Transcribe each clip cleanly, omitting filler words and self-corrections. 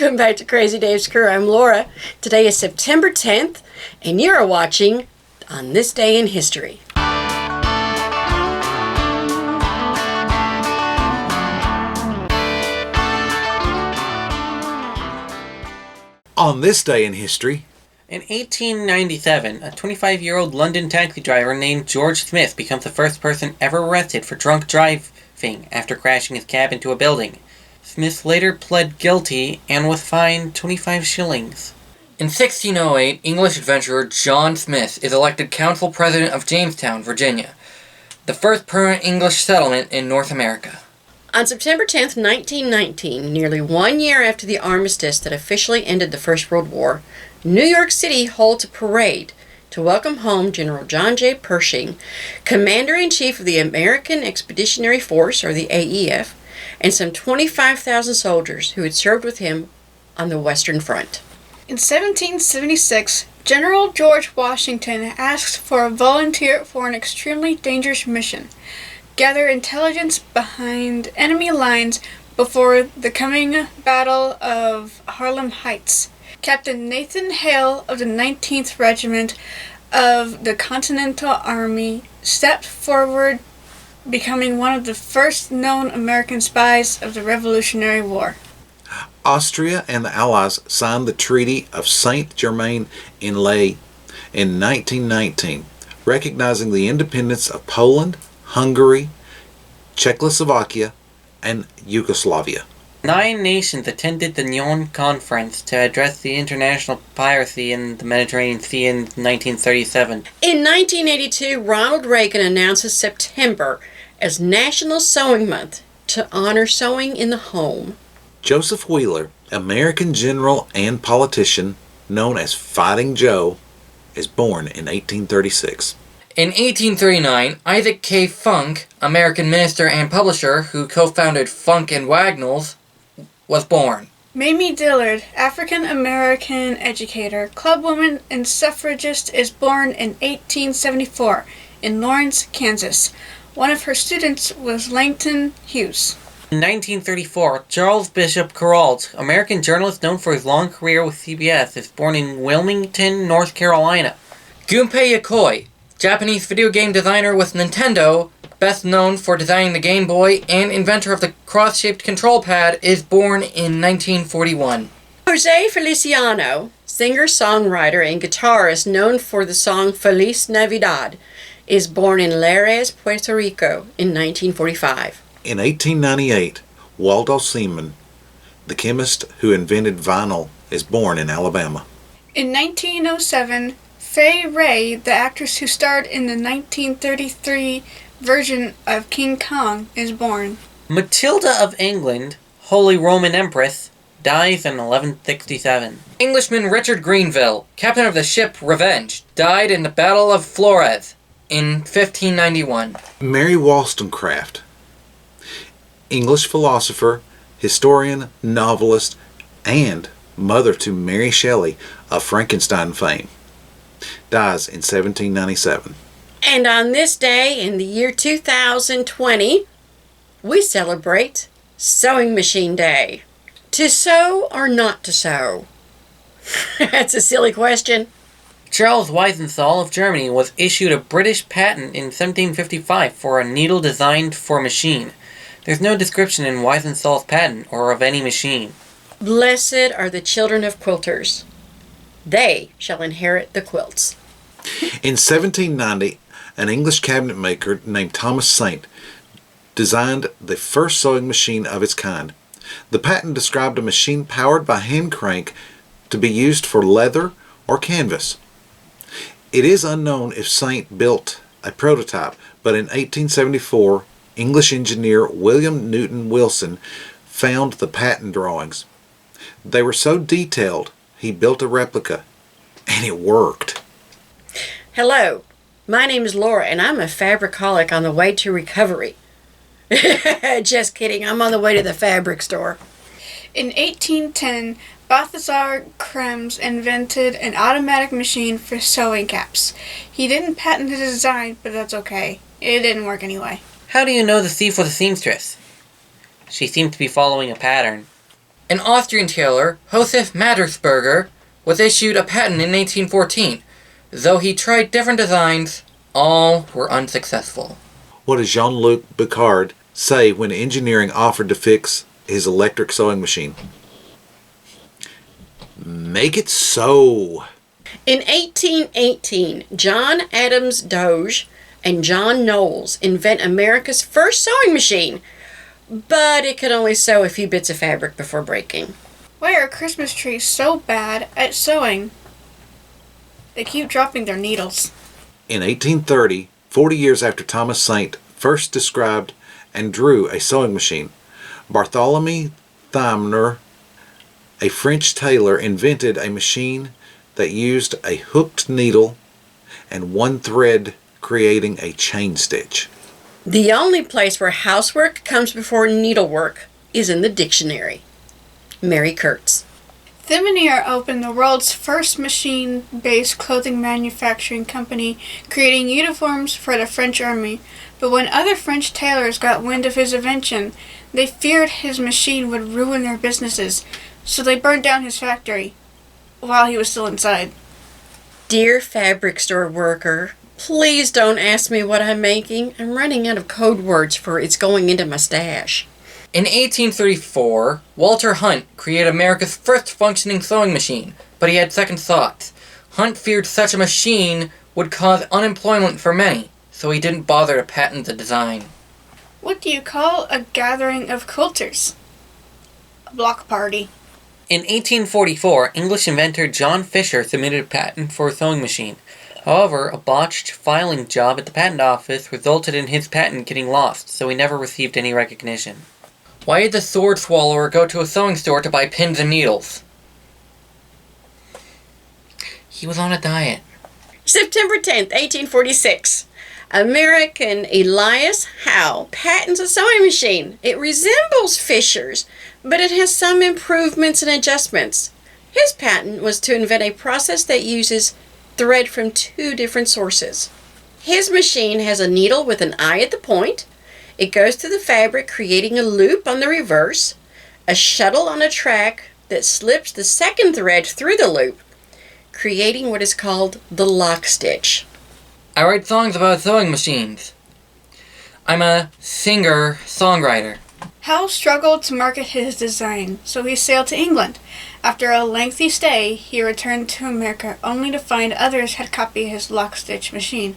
Welcome back to Crazy Dave's Crew. I'm Laura. Today is September 10th, and you're watching On This Day in History. On this day in history, in 1897, a 25-year-old London taxi driver named George Smith becomes the first person ever arrested for drunk driving after crashing his cab into a building. Smith later pled guilty and was fined 25 shillings. In 1608, English adventurer John Smith is elected council president of Jamestown, Virginia, the first permanent English settlement in North America. On September 10th, 1919, nearly 1 year after the armistice that officially ended the First World War, New York City holds a parade to welcome home General John J. Pershing, Commander-in-Chief of the American Expeditionary Force, or the AEF, and some 25,000 soldiers who had served with him on the Western Front. In 1776, General George Washington asked for a volunteer for an extremely dangerous mission: gather intelligence behind enemy lines before the coming Battle of Harlem Heights. Captain Nathan Hale of the 19th Regiment of the Continental Army stepped forward, becoming one of the first known American spies of the Revolutionary War. Austria and the Allies signed the Treaty of Saint-Germain-en-Laye in 1919, recognizing the independence of Poland, Hungary, Czechoslovakia, and Yugoslavia. 9 nations attended the Nyon Conference to address the international piracy in the Mediterranean Sea in 1937. In 1982, Ronald Reagan announces September as National Sewing Month to honor sewing in the home. Joseph Wheeler, American general and politician known as Fighting Joe, is born in 1836. In 1839, Isaac K. Funk, American minister and publisher who co-founded Funk and Wagnalls, was born. Mamie Dillard, African-American educator, clubwoman, and suffragist, is born in 1874 in Lawrence, Kansas. One of her students was Langton Hughes. In 1934, Charles Bishop Kuralt, American journalist known for his long career with CBS, is born in Wilmington, North Carolina. Gunpei Yokoi, Japanese video game designer with Nintendo, best known for designing the Game Boy and inventor of the cross-shaped control pad, is born in 1941. Jose Feliciano, singer-songwriter and guitarist known for the song Feliz Navidad, is born in Lares, Puerto Rico in 1945. In 1898, Waldo Seaman, the chemist who invented vinyl, is born in Alabama. In 1907, Fay Wray, the actress who starred in the 1933 version of King Kong, is born. Matilda of England, Holy Roman Empress, dies in 1167. Englishman Richard Grenville, captain of the ship Revenge, died in the Battle of Flores in 1591. Mary Wollstonecraft, English philosopher, historian, novelist, and mother to Mary Shelley of Frankenstein fame, dies in 1797. And on this day in the year 2020, we celebrate Sewing Machine Day. To sew or not to sew? That's a silly question. Charles Weisenthal of Germany was issued a British patent in 1755 for a needle designed for a machine. There's no description in Weisenthal's patent or of any machine. Blessed are the children of quilters. They shall inherit the quilts. In 1790, an English cabinet maker named Thomas Saint designed the first sewing machine of its kind. The patent described a machine powered by hand crank to be used for leather or canvas. It is unknown if Saint built a prototype, but in 1874, English engineer William Newton Wilson found the patent drawings. They were so detailed, he built a replica, and it worked. Hello, my name is Laura, and I'm a fabricaholic on the way to recovery. Just kidding, I'm on the way to the fabric store. In 1810, Balthasar Krems invented an automatic machine for sewing caps. He didn't patent the design, but that's okay. It didn't work anyway. How do you know the thief was a seamstress? She seemed to be following a pattern. An Austrian tailor, Josef Mattersberger, was issued a patent in 1814. Though he tried different designs, all were unsuccessful. What does Jean-Luc Picard say when engineering offered to fix his electric sewing machine? Make it so. In 1818, John Adams Doge and John Knowles invent America's first sewing machine, but it could only sew a few bits of fabric before breaking. Why are Christmas trees so bad at sewing? They keep dropping their needles. In 1830, 40 years after Thomas Saint first described and drew a sewing machine, Bartholomew Thémines, a French tailor, invented a machine that used a hooked needle and one thread, creating a chain stitch. The only place where housework comes before needlework is in the dictionary. Mary Kurtz. Thémines opened the world's first machine-based clothing manufacturing company, creating uniforms for the French army. But when other French tailors got wind of his invention, they feared his machine would ruin their businesses, so they burned down his factory while he was still inside. Dear fabric store worker, please don't ask me what I'm making. I'm running out of code words for it's going into my stash. In 1834, Walter Hunt created America's first functioning sewing machine, but he had second thoughts. Hunt feared such a machine would cause unemployment for many, so he didn't bother to patent the design. What do you call a gathering of quilters? A block party. In 1844, English inventor John Fisher submitted a patent for a sewing machine. However, a botched filing job at the patent office resulted in his patent getting lost, so he never received any recognition. Why did the sword swallower go to a sewing store to buy pins and needles? He was on a diet. September 10th, 1846. American Elias Howe patents a sewing machine. It resembles Fisher's, but it has some improvements and adjustments. His patent was to invent a process that uses thread from 2 different sources. His machine has a needle with an eye at the point. It goes through the fabric, creating a loop on the reverse, a shuttle on a track that slips the second thread through the loop, creating what is called the lock stitch. I write songs about sewing machines. I'm a singer-songwriter. Howe struggled to market his design, so he sailed to England. After a lengthy stay, he returned to America only to find others had copied his lock-stitch machine.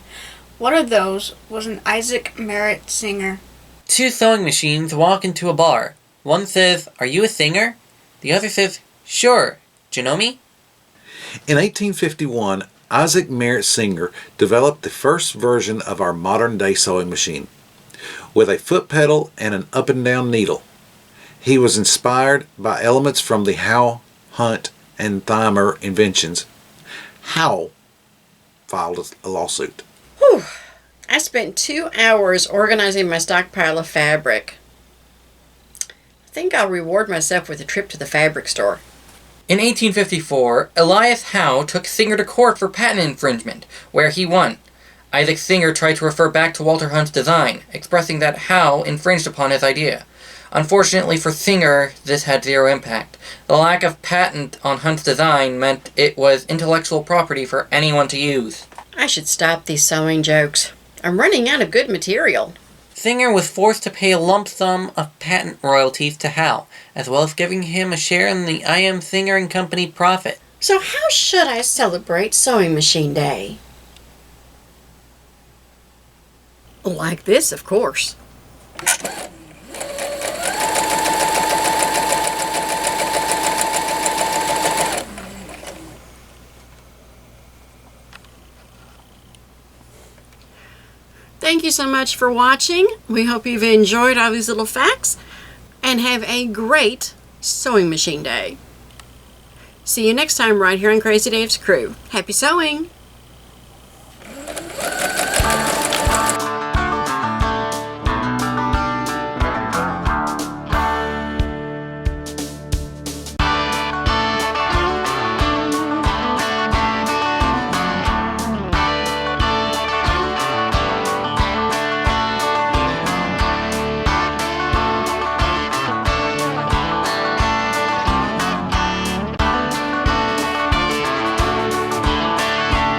One of those was an Isaac Merritt Singer. 2 sewing machines walk into a bar. One says, "Are you a singer?" The other says, "Sure. Do you know me?" In 1851, Isaac Merritt Singer developed the first version of our modern-day sewing machine, with a foot pedal and an up-and-down needle. He was inspired by elements from the Howe, Hunt, and Thémines inventions. Howe filed a lawsuit. Whew. I spent 2 hours organizing my stockpile of fabric. I think I'll reward myself with a trip to the fabric store. In 1854, Elias Howe took Singer to court for patent infringement, where he won. Isaac Singer tried to refer back to Walter Hunt's design, expressing that Howe infringed upon his idea. Unfortunately for Singer, this had 0 impact. The lack of patent on Hunt's design meant it was intellectual property for anyone to use. I should stop these sewing jokes. I'm running out of good material. Singer was forced to pay a lump sum of patent royalties to Howe, as well as giving him a share in the I.M. Singer and Company profit. So how should I celebrate Sewing Machine Day? Like this, of course. Thank you so much for watching. We hope you've enjoyed all these little facts and have a great Sewing Machine Day. See you next time right here on Crazy Dave's Crew. Happy sewing!